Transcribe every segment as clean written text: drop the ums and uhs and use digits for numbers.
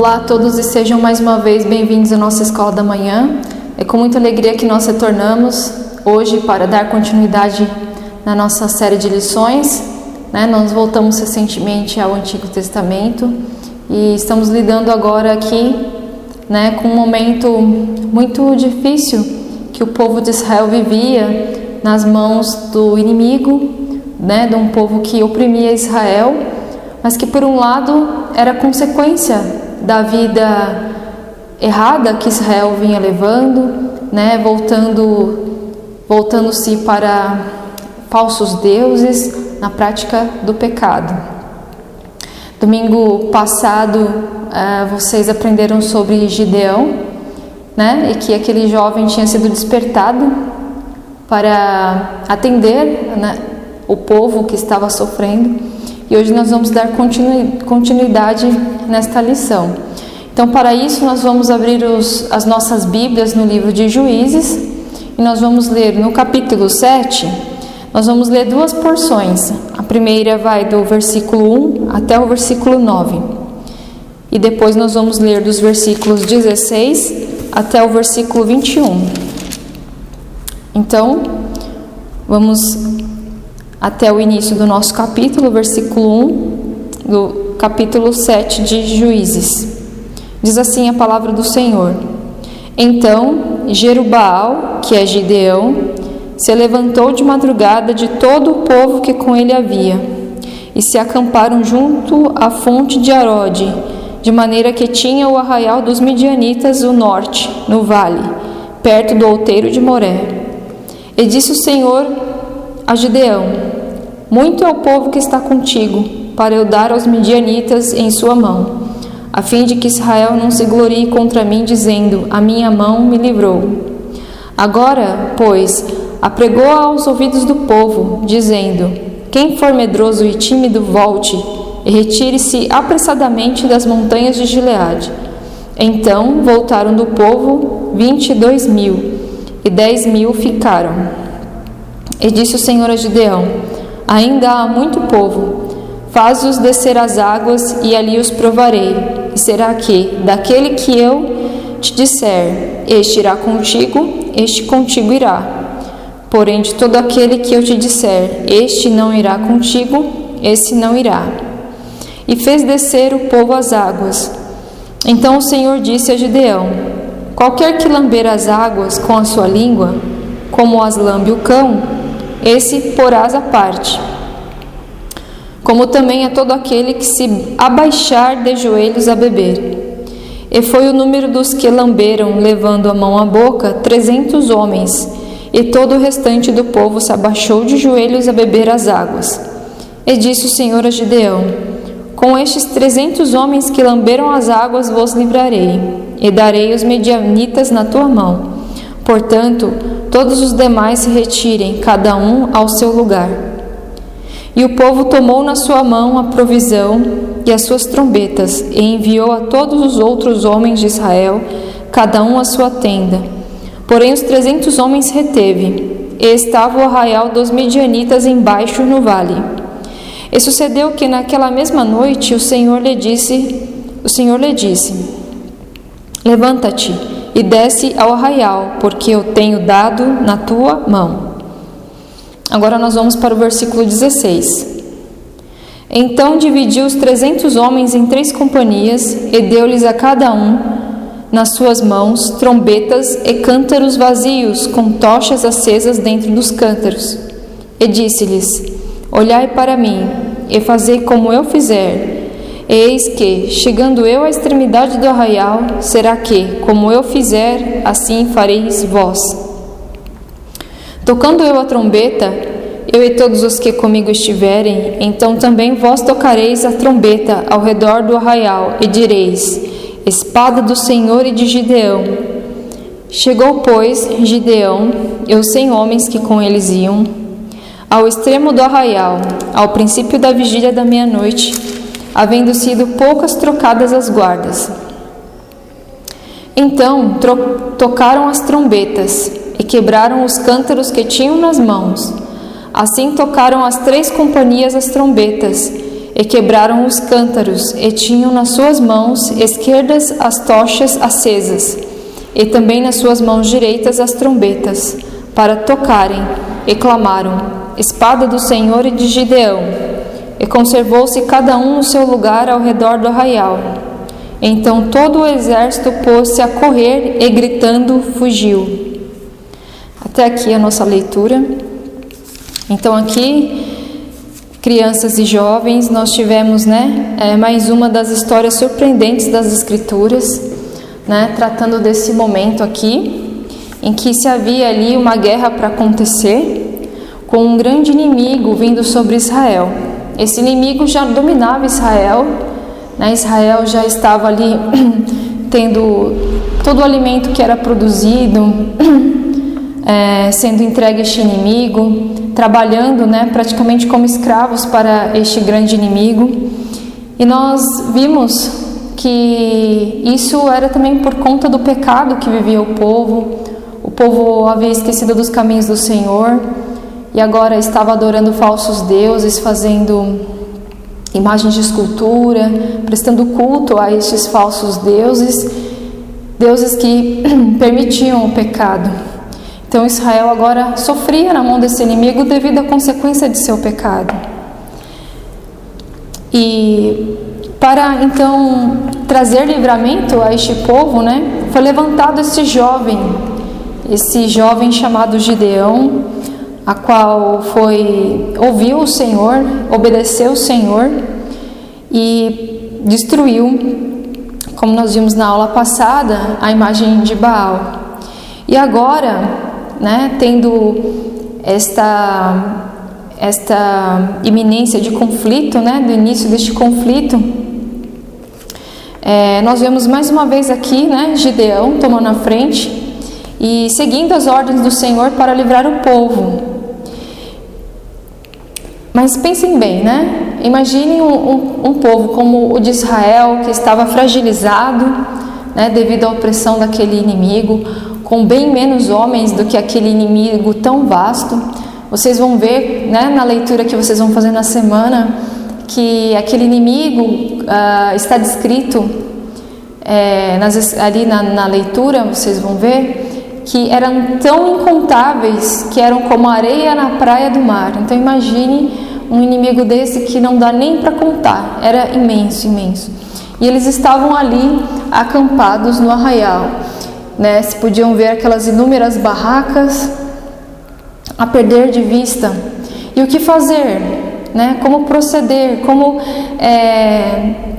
Olá a todos e sejam mais uma vez bem-vindos à nossa Escola da Manhã. É com muita alegria que nós retornamos hoje para dar continuidade na nossa série de lições. Nós voltamos recentemente ao Antigo Testamento e estamos lidando agora aqui com um momento muito difícil que o povo de Israel vivia nas mãos do inimigo, de um povo que oprimia Israel, mas que por um lado era consequência da vida errada que Israel vinha levando, voltando-se para falsos deuses na prática do pecado. Domingo passado vocês aprenderam sobre Gideão, e que aquele jovem tinha sido despertado para atender o povo que estava sofrendo. E hoje nós vamos dar continuidade nesta lição. Então, para isso, nós vamos abrir as nossas Bíblias no livro de Juízes e nós vamos ler no capítulo 7, nós vamos ler duas porções. A primeira vai do versículo 1 até o versículo 9. E depois nós vamos ler dos versículos 16 até o versículo 21. Então, vamos até o início do nosso capítulo, versículo 1 do capítulo 7 de Juízes. Diz assim a palavra do Senhor: Então Jerubaal, que é Gideão, se levantou de madrugada de todo o povo que com ele havia, e se acamparam junto à fonte de Arode, de maneira que tinha o arraial dos Midianitas o norte, no vale, perto do outeiro de Moré. E disse o Senhor a Gideão: Muito é o povo que está contigo, para eu dar aos midianitas em sua mão, a fim de que Israel não se glorie contra mim, dizendo: A minha mão me livrou. Agora, pois, apregou aos ouvidos do povo, dizendo: Quem for medroso e tímido, volte, e retire-se apressadamente das montanhas de Gileade. Então voltaram do povo 22.000, e 10.000 ficaram. E disse o Senhor a Gideão: Ainda há muito povo, faz-os descer às águas, e ali os provarei. E será que, daquele que eu te disser, este irá contigo, este contigo irá. Porém, de todo aquele que eu te disser, este não irá contigo, esse não irá. E fez descer o povo às águas. Então o Senhor disse a Gideão: Qualquer que lamber as águas com a sua língua, como as lambe o cão, esse porás à parte. Como também a todo aquele que se abaixar de joelhos a beber. E foi o número dos que lamberam, levando a mão à boca, 300 homens, e todo o restante do povo se abaixou de joelhos a beber as águas. E disse o Senhor a Gideão: Com estes 300 homens que lamberam as águas vos livrarei, e darei os medianitas na tua mão. Portanto, todos os demais se retirem, cada um ao seu lugar. E o povo tomou na sua mão a provisão e as suas trombetas, e enviou a todos os outros homens de Israel, cada um à sua tenda. Porém os 300 homens reteve, e estava o arraial dos Midianitas embaixo no vale. E sucedeu que naquela mesma noite o Senhor lhe disse: Levanta-te e desce ao arraial, porque eu tenho dado na tua mão. Agora nós vamos para o versículo 16. Então dividiu os 300 homens em 3 companhias, e deu-lhes a cada um, nas suas mãos, trombetas e cântaros vazios, com tochas acesas dentro dos cântaros. E disse-lhes: Olhai para mim, e fazei como eu fizer. Eis que, chegando eu à extremidade do arraial, será que, como eu fizer, assim fareis vós. Tocando eu a trombeta, eu e todos os que comigo estiverem, então também vós tocareis a trombeta ao redor do arraial, e direis: Espada do Senhor e de Gideão. Chegou, pois, Gideão, e os 100 homens que com eles iam, ao extremo do arraial, ao princípio da vigília da meia-noite, havendo sido poucas trocadas as guardas. Então tocaram as trombetas e quebraram os cântaros que tinham nas mãos. Assim tocaram as 3 companhias as trombetas, e quebraram os cântaros, e tinham nas suas mãos esquerdas as tochas acesas, e também nas suas mãos direitas as trombetas, para tocarem, e clamaram: Espada do Senhor e de Gideão. E conservou-se cada um no seu lugar ao redor do arraial. Então todo o exército pôs-se a correr e gritando fugiu. Até aqui a nossa leitura. Então aqui, crianças e jovens, nós tivemos mais uma das histórias surpreendentes das Escrituras, tratando desse momento aqui, em que se havia ali uma guerra para acontecer, com um grande inimigo vindo sobre Israel. Esse inimigo já dominava Israel, Israel já estava ali tendo todo o alimento que era produzido, sendo entregue a este inimigo, trabalhando praticamente como escravos para este grande inimigo. E nós vimos que isso era também por conta do pecado que vivia o povo. O povo havia esquecido dos caminhos do Senhor e agora estava adorando falsos deuses, fazendo imagens de escultura, prestando culto a estes falsos deuses, deuses que permitiam o pecado. Então Israel agora sofria na mão desse inimigo devido à consequência de seu pecado. E para então trazer livramento a este povo, foi levantado esse jovem chamado Gideão, a qual ouviu o Senhor, obedeceu o Senhor e destruiu, como nós vimos na aula passada, a imagem de Baal. E agora, tendo esta iminência de conflito, do início deste conflito, nós vemos mais uma vez aqui, Gideão tomando a frente e seguindo as ordens do Senhor para livrar o povo. Mas pensem bem, imaginem um povo como o de Israel, que estava fragilizado, devido à opressão daquele inimigo, com bem menos homens do que aquele inimigo tão vasto. Vocês vão ver, na leitura que vocês vão fazer na semana, que aquele inimigo está descrito ali na leitura. Vocês vão ver que eram tão incontáveis que eram como areia na praia do mar. Então imagine um inimigo desse que não dá nem para contar, era imenso, imenso. E eles estavam ali acampados no arraial, se podiam ver aquelas inúmeras barracas a perder de vista. E o que fazer? Como proceder? Como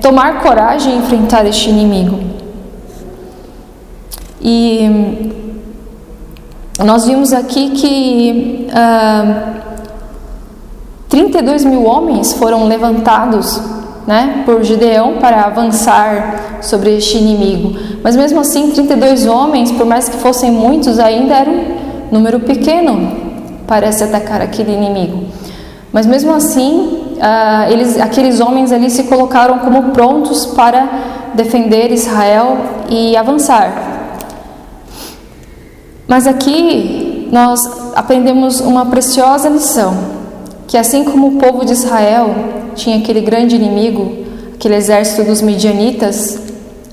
tomar coragem e enfrentar este inimigo? E nós vimos aqui que 32 mil homens foram levantados por Gideão para avançar sobre este inimigo. Mas mesmo assim, 32 homens, por mais que fossem muitos, ainda era um número pequeno para se atacar aquele inimigo. Mas mesmo assim, aqueles homens ali se colocaram como prontos para defender Israel e avançar. Mas aqui nós aprendemos uma preciosa lição, que assim como o povo de Israel tinha aquele grande inimigo, aquele exército dos midianitas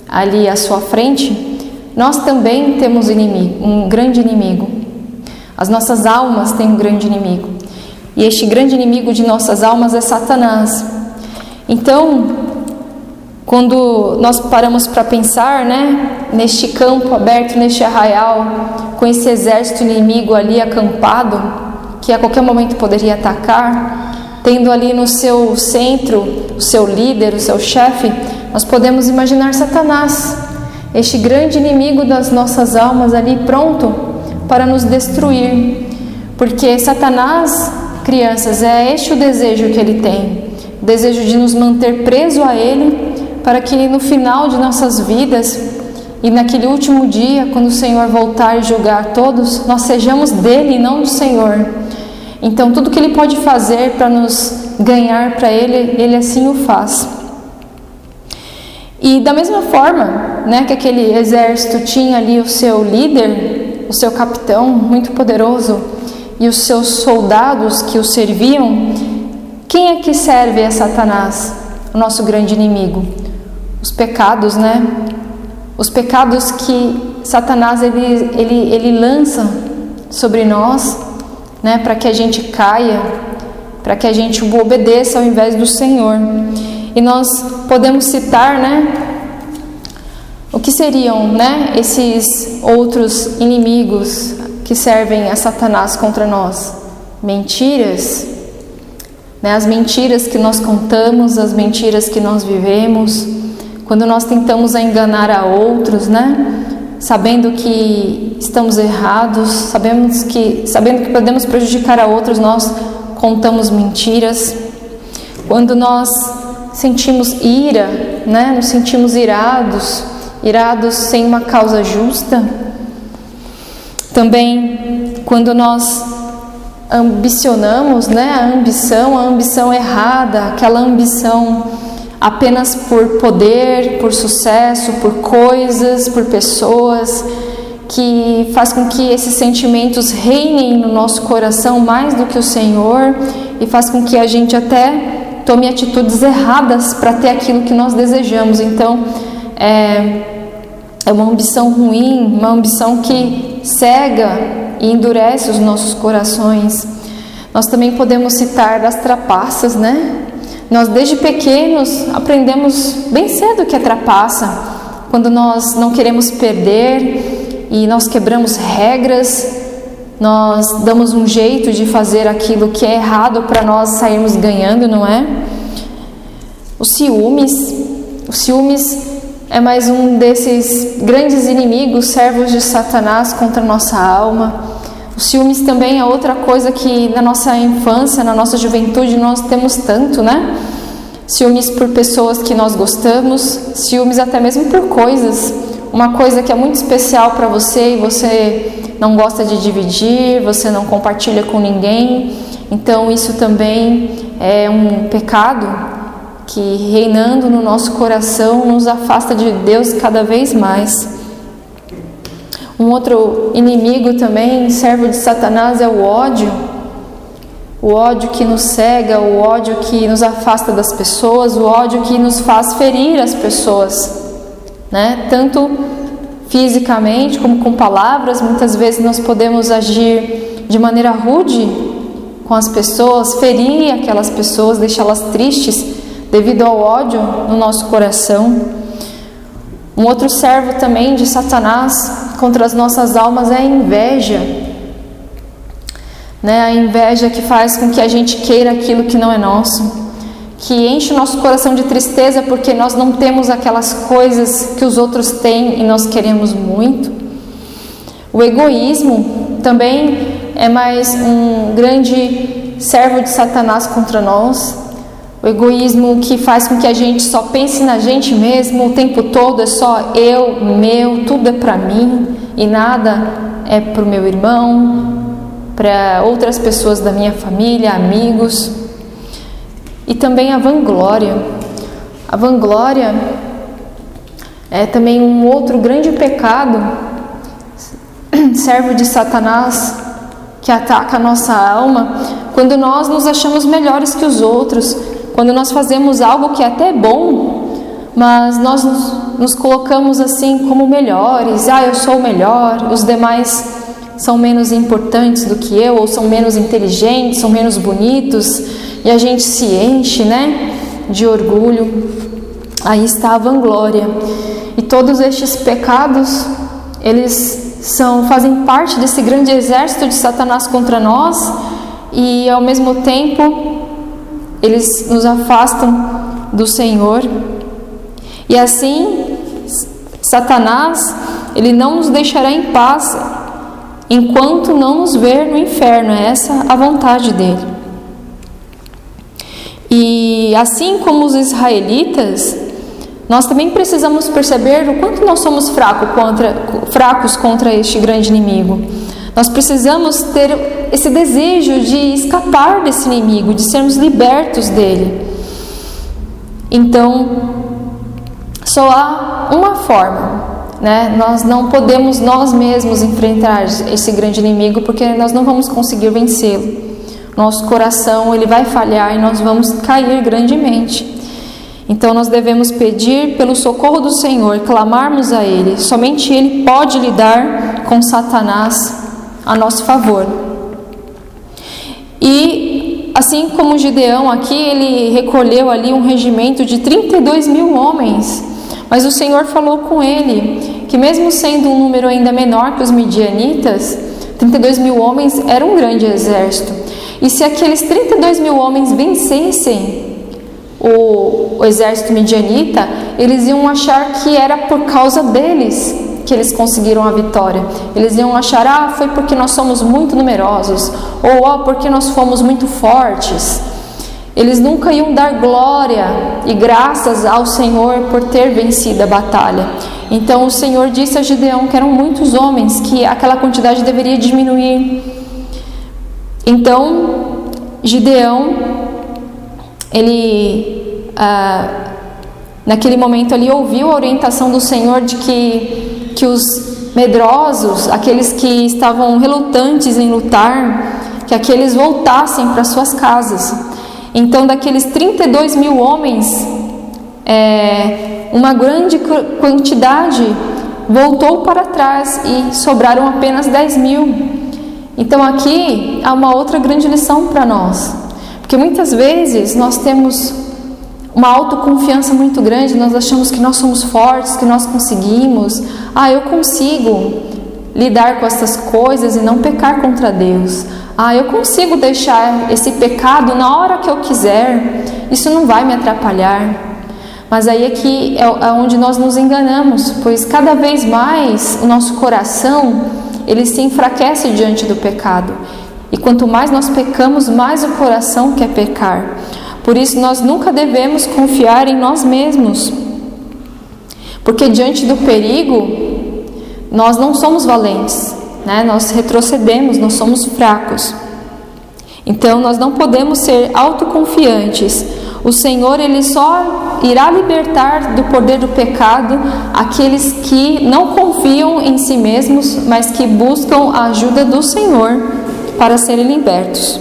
ali à sua frente, nós também temos um grande inimigo. As nossas almas têm um grande inimigo. E este grande inimigo de nossas almas é Satanás. Então, quando nós paramos para pensar, neste campo aberto, neste arraial, com esse exército inimigo ali acampado, que a qualquer momento poderia atacar, tendo ali no seu centro o seu líder, o seu chefe, nós podemos imaginar Satanás, este grande inimigo das nossas almas ali pronto para nos destruir. Porque Satanás, crianças, é este o desejo que ele tem, o desejo de nos manter preso a ele, para que no final de nossas vidas e naquele último dia, quando o Senhor voltar e julgar todos, nós sejamos dele e não do Senhor. Então tudo que ele pode fazer para nos ganhar para ele, ele assim o faz. E da mesma forma, que aquele exército tinha ali o seu líder, o seu capitão muito poderoso e os seus soldados que o serviam, quem é que serve a Satanás? o nosso grande inimigo? Os pecados, né? Os pecados que Satanás ele lança sobre nós, né? Para que a gente caia, para que a gente o obedeça ao invés do Senhor. E nós podemos citar, né? O que seriam, né? Esses outros inimigos que servem a Satanás contra nós? Mentiras, né? As mentiras que nós contamos, as mentiras que nós vivemos, quando nós tentamos enganar a outros, né? Sabendo que estamos errados, sabendo que podemos prejudicar a outros, nós contamos mentiras. Quando nós sentimos ira, né? Nos sentimos irados sem uma causa justa. Também quando nós ambicionamos, né? A ambição errada, aquela ambição apenas por poder, por sucesso, por coisas, por pessoas, que faz com que esses sentimentos reinem no nosso coração mais do que o Senhor e faz com que a gente até tome atitudes erradas para ter aquilo que nós desejamos. Então, é uma ambição ruim, uma ambição que cega e endurece os nossos corações. Nós também podemos citar das trapaças, né? Nós desde pequenos aprendemos bem cedo que é trapaça, quando nós não queremos perder e nós quebramos regras, nós damos um jeito de fazer aquilo que é errado para nós sairmos ganhando, não é? Os ciúmes é mais um desses grandes inimigos, servos de Satanás contra a nossa alma. Os ciúmes também é outra coisa que na nossa infância, na nossa juventude nós temos tanto, né? Ciúmes por pessoas que nós gostamos, ciúmes até mesmo por coisas. Uma coisa que é muito especial para você e você não gosta de dividir, você não compartilha com ninguém. Então isso também é um pecado que, reinando no nosso coração, nos afasta de Deus cada vez mais. Um outro inimigo também, servo de Satanás, é o ódio. O ódio que nos cega, o ódio que nos afasta das pessoas, o ódio que nos faz ferir as pessoas, né? Tanto fisicamente como com palavras. Muitas vezes nós podemos agir de maneira rude com as pessoas, ferir aquelas pessoas, deixá-las tristes devido ao ódio no nosso coração. Um outro servo também de Satanás contra as nossas almas é a inveja, né? A inveja que faz com que a gente queira aquilo que não é nosso, que enche o nosso coração de tristeza porque nós não temos aquelas coisas que os outros têm e nós queremos muito. O egoísmo também é mais um grande servo de Satanás contra nós. O egoísmo que faz com que a gente só pense na gente mesmo o tempo todo, é só eu, meu, tudo é para mim e nada é para o meu irmão, para outras pessoas da minha família, amigos. E também a vanglória. A vanglória é também um outro grande pecado, servo de Satanás, que ataca a nossa alma quando nós nos achamos melhores que os outros. Quando nós fazemos algo que é até bom, mas nós nos colocamos assim como melhores. Eu sou o melhor, os demais são menos importantes do que eu, ou são menos inteligentes, são menos bonitos, e a gente se enche, né, de orgulho. Aí está a vanglória. E todos estes pecados, eles fazem parte desse grande exército de Satanás contra nós, e ao mesmo tempo eles nos afastam do Senhor. E assim, Satanás, ele não nos deixará em paz enquanto não nos ver no inferno. É essa a vontade dele. E assim como os israelitas, nós também precisamos perceber o quanto nós somos fracos contra este grande inimigo. Nós precisamos ter esse desejo de escapar desse inimigo, de sermos libertos dele. Então, só há uma forma, né? Nós não podemos nós mesmos enfrentar esse grande inimigo, porque nós não vamos conseguir vencê-lo. Nosso coração ele vai falhar e nós vamos cair grandemente. Então nós devemos pedir pelo socorro do Senhor, clamarmos a Ele. Somente Ele pode lidar com Satanás a nosso favor. E assim como Gideão aqui, ele recolheu ali um regimento de 32 mil homens. Mas o Senhor falou com ele que mesmo sendo um número ainda menor que os midianitas, 32 mil homens era um grande exército. E se aqueles 32 mil homens vencessem o exército midianita, eles iam achar que era por causa deles que eles conseguiram a vitória. Eles iam achar, foi porque nós somos muito numerosos, ou porque nós fomos muito fortes. Eles nunca iam dar glória e graças ao Senhor por ter vencido a batalha. Então o Senhor disse a Gideão que eram muitos homens, que aquela quantidade deveria diminuir. Então Gideão, ele naquele momento ali ouviu a orientação do Senhor de que os medrosos, aqueles que estavam relutantes em lutar, que aqueles voltassem para suas casas. Então daqueles 32 mil homens, uma grande quantidade voltou para trás e sobraram apenas 10 mil. Então aqui há uma outra grande lição para nós, porque muitas vezes nós temos uma autoconfiança muito grande, nós achamos que nós somos fortes, que nós conseguimos. Eu consigo lidar com essas coisas e não pecar contra Deus. Eu consigo deixar esse pecado na hora que eu quiser, isso não vai me atrapalhar. Mas aí aqui é onde nós nos enganamos, pois cada vez mais o nosso coração, ele se enfraquece diante do pecado. E quanto mais nós pecamos, mais o coração quer pecar. Por isso nós nunca devemos confiar em nós mesmos, porque diante do perigo nós não somos valentes, né? Nós retrocedemos, nós somos fracos. Então nós não podemos ser autoconfiantes. O Senhor, Ele só irá libertar do poder do pecado aqueles que não confiam em si mesmos, mas que buscam a ajuda do Senhor para serem libertos.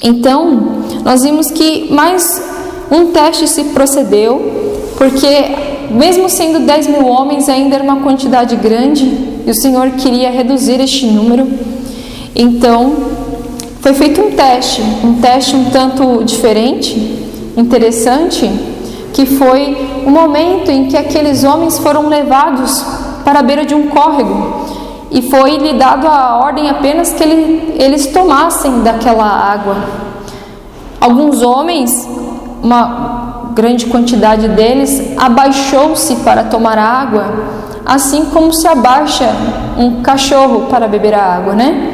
Então, nós vimos que mais um teste se procedeu, porque mesmo sendo 10 mil homens, ainda era uma quantidade grande, e o Senhor queria reduzir este número. Então, foi feito um teste um tanto diferente, interessante, que foi o momento em que aqueles homens foram levados para a beira de um córrego, e foi lhe dado a ordem apenas que eles tomassem daquela água. Alguns homens, uma grande quantidade deles, abaixou-se para tomar a água, assim como se abaixa um cachorro para beber a água, né?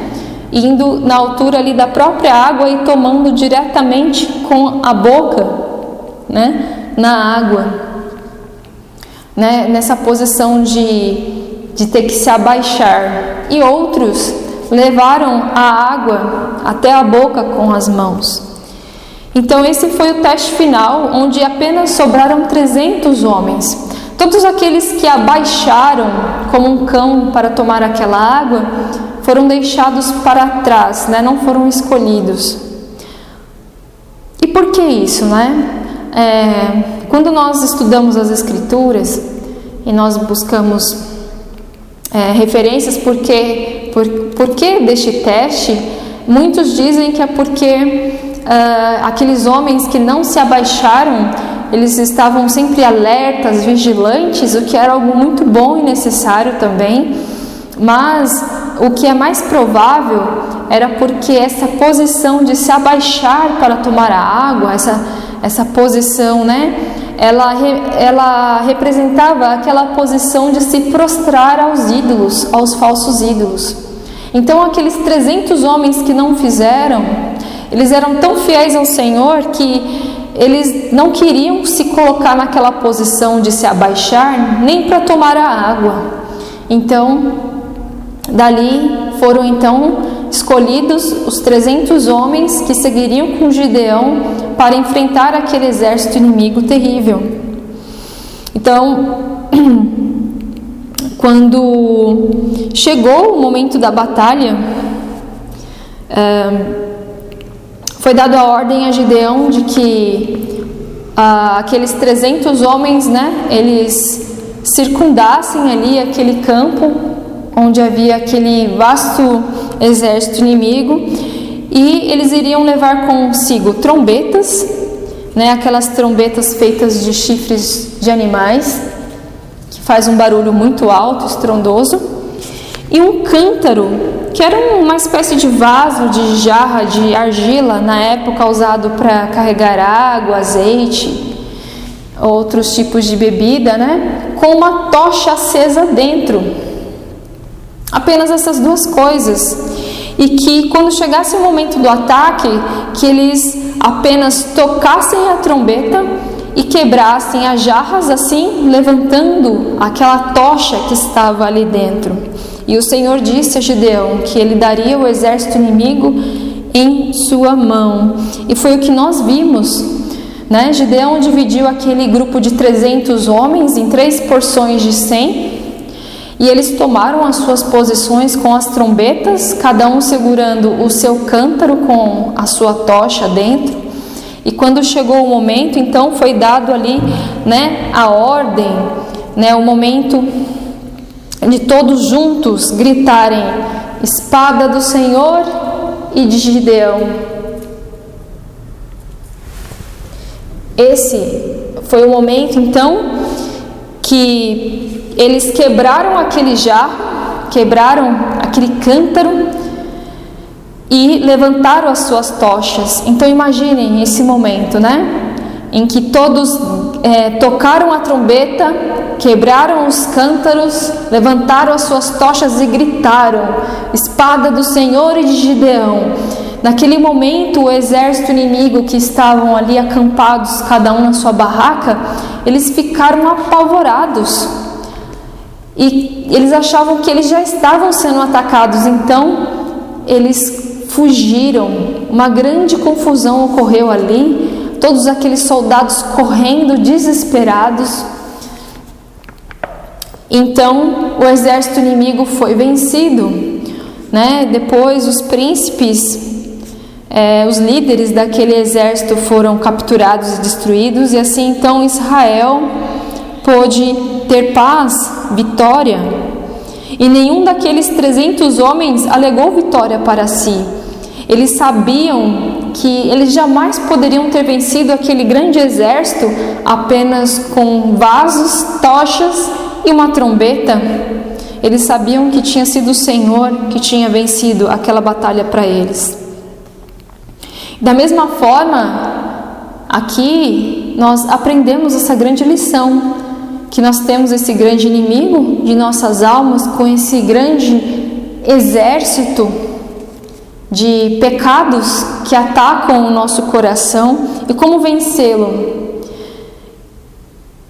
Indo na altura ali da própria água e tomando diretamente com a boca, né? Na água, né? Nessa posição de ter que se abaixar. E outros levaram a água até a boca com as mãos. Então esse foi o teste final, onde apenas sobraram 300 homens. Todos aqueles que abaixaram como um cão para tomar aquela água foram deixados para trás, né? Não foram escolhidos. E por que isso, né? Quando nós estudamos as Escrituras e nós buscamos referências por que deste teste, muitos dizem que é porque aqueles homens que não se abaixaram, eles estavam sempre alertas, vigilantes, o que era algo muito bom e necessário também, mas o que é mais provável era porque essa posição de se abaixar para tomar a água, essa posição, né, ela representava aquela posição de se prostrar aos ídolos, aos falsos ídolos. Então aqueles 300 homens que não fizeram, eles eram tão fiéis ao Senhor que eles não queriam se colocar naquela posição de se abaixar nem para tomar a água. Então, dali foram então escolhidos os 300 homens que seguiriam com Gideão para enfrentar aquele exército inimigo terrível. Então, quando chegou o momento da batalha, foi dada a ordem a Gideão de que aqueles 300 homens, né, eles circundassem ali aquele campo onde havia aquele vasto exército inimigo, e eles iriam levar consigo trombetas, né, aquelas trombetas feitas de chifres de animais, que faz um barulho muito alto, estrondoso, e um cântaro, que era uma espécie de vaso, de jarra de argila, na época usado para carregar água, azeite, outros tipos de bebida, né, com uma tocha acesa dentro. Apenas essas duas coisas. E que quando chegasse o momento do ataque, que eles apenas tocassem a trombeta e quebrassem as jarras, assim, levantando aquela tocha que estava ali dentro. E o Senhor disse a Gideão que ele daria o exército inimigo em sua mão. E foi o que nós vimos, né? Gideão dividiu aquele grupo de 300 homens em 3 porções de 100. E eles tomaram as suas posições com as trombetas, cada um segurando o seu cântaro com a sua tocha dentro. E quando chegou o momento, então foi dado ali, né, a ordem, né, o momento de todos juntos gritarem: espada do Senhor e de Gideão. Esse foi o momento, então, que eles quebraram aquele jarro, quebraram aquele cântaro e levantaram as suas tochas. Então imaginem esse momento, né? Em que todos tocaram a trombeta, quebraram os cântaros, levantaram as suas tochas e gritaram: espada do Senhor e de Gideão. Naquele momento, o exército inimigo que estavam ali acampados, cada um na sua barraca, eles ficaram apavorados. E eles achavam que eles já estavam sendo atacados, então eles fugiram. Uma grande confusão ocorreu ali, todos aqueles soldados correndo desesperados. Então o exército inimigo foi vencido, né? Depois os príncipes, os líderes daquele exército foram capturados e destruídos, e assim então Israel pôde ter paz, vitória. E nenhum daqueles 300 homens alegou vitória para si. Eles sabiam que eles jamais poderiam ter vencido aquele grande exército apenas com vasos, tochas e uma trombeta. Eles sabiam que tinha sido o Senhor que tinha vencido aquela batalha para eles. Da mesma forma, aqui nós aprendemos essa grande lição, que nós temos esse grande inimigo de nossas almas, com esse grande exército de pecados que atacam o nosso coração, e como vencê-lo.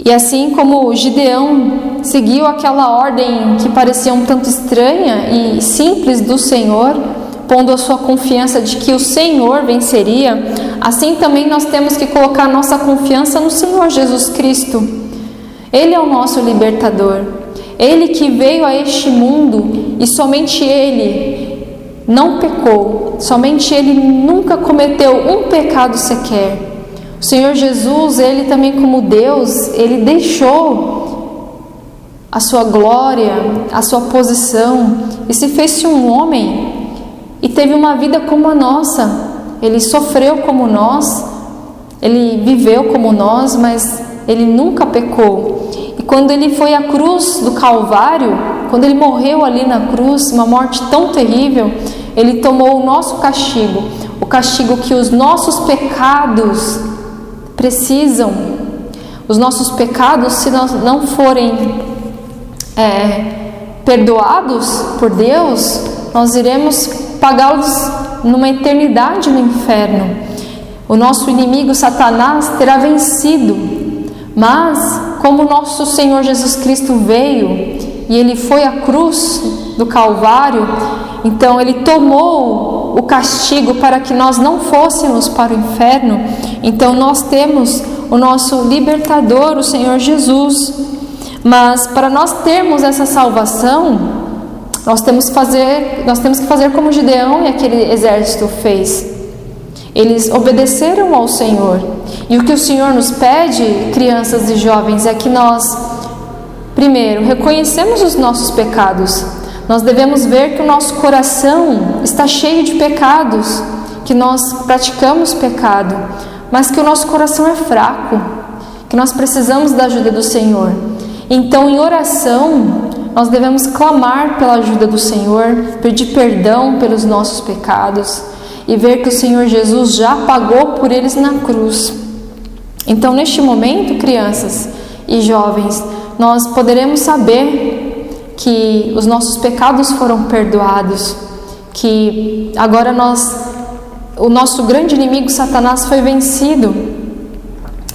E assim como Gideão seguiu aquela ordem que parecia um tanto estranha e simples do Senhor, pondo a sua confiança de que o Senhor venceria, assim também nós temos que colocar nossa confiança no Senhor Jesus Cristo. Ele é o nosso libertador, Ele que veio a este mundo, e somente Ele não pecou, somente Ele nunca cometeu um pecado sequer. O Senhor Jesus, Ele também como Deus, Ele deixou a sua glória, a sua posição, e se fez um homem, e teve uma vida como a nossa. Ele sofreu como nós, Ele viveu como nós, mas Ele nunca pecou. E quando Ele foi à cruz do Calvário, quando Ele morreu ali na cruz, uma morte tão terrível, Ele tomou o nosso castigo, o castigo que os nossos pecados precisam. Os nossos pecados, se não forem perdoados por Deus, nós iremos pagá-los numa eternidade no inferno. O nosso inimigo Satanás terá vencido. Mas como nosso Senhor Jesus Cristo veio e Ele foi à cruz do Calvário, então Ele tomou o castigo para que nós não fôssemos para o inferno. Então nós temos o nosso libertador, o Senhor Jesus. Mas para nós termos essa salvação, nós temos que fazer como Gideão e aquele exército fez. Eles obedeceram ao Senhor. E o que o Senhor nos pede, crianças e jovens, é que nós, primeiro, reconhecemos os nossos pecados. Nós devemos ver que o nosso coração está cheio de pecados, que nós praticamos pecado, mas que o nosso coração é fraco, que nós precisamos da ajuda do Senhor. Então, em oração, nós devemos clamar pela ajuda do Senhor, pedir perdão pelos nossos pecados e ver que o Senhor Jesus já pagou por eles na cruz. Então, neste momento, crianças e jovens, nós poderemos saber que os nossos pecados foram perdoados, que agora o nosso grande inimigo Satanás foi vencido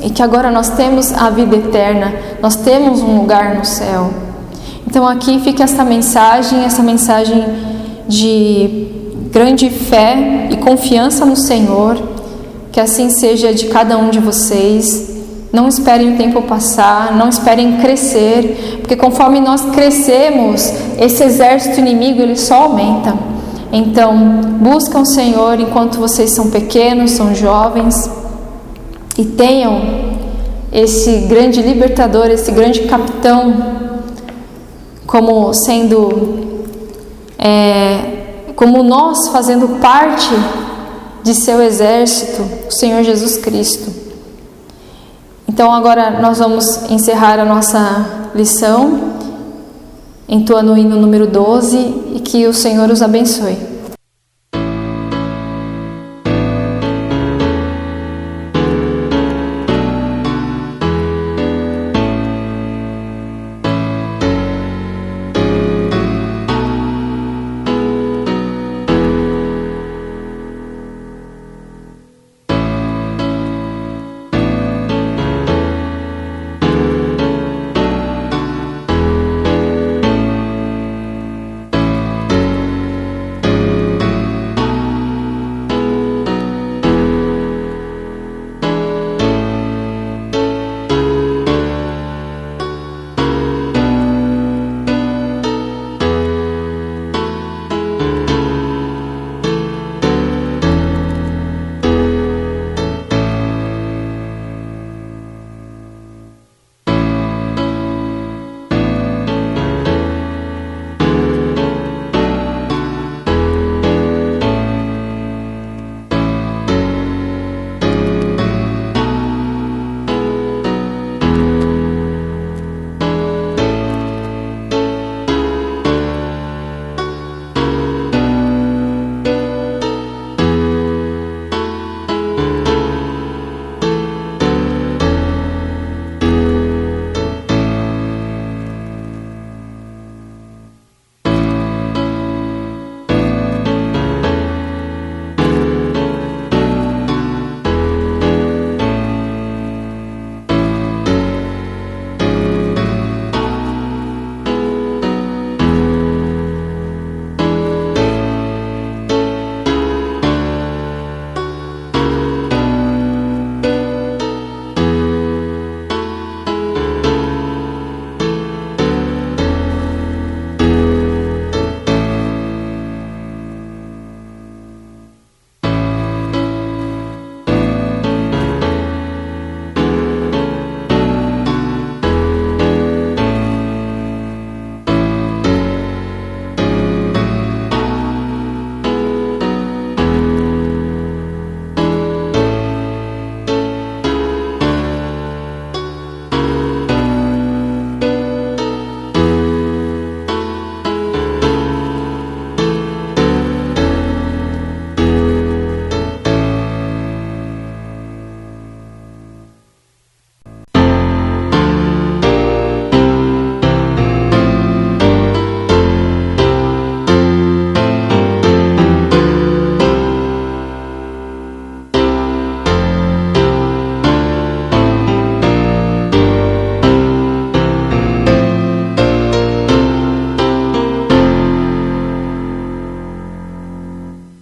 e que agora nós temos a vida eterna, nós temos um lugar no céu. Então aqui fica essa mensagem de grande fé e confiança no Senhor, que assim seja de cada um de vocês. Não esperem o tempo passar, não esperem crescer, porque conforme nós crescemos, esse exército inimigo ele só aumenta. Então, buscam o Senhor enquanto vocês são pequenos, são jovens, e tenham esse grande libertador, esse grande capitão, como nós fazendo parte de seu exército, o Senhor Jesus Cristo. Então agora nós vamos encerrar a nossa lição entoando o hino número 12 e que o Senhor os abençoe.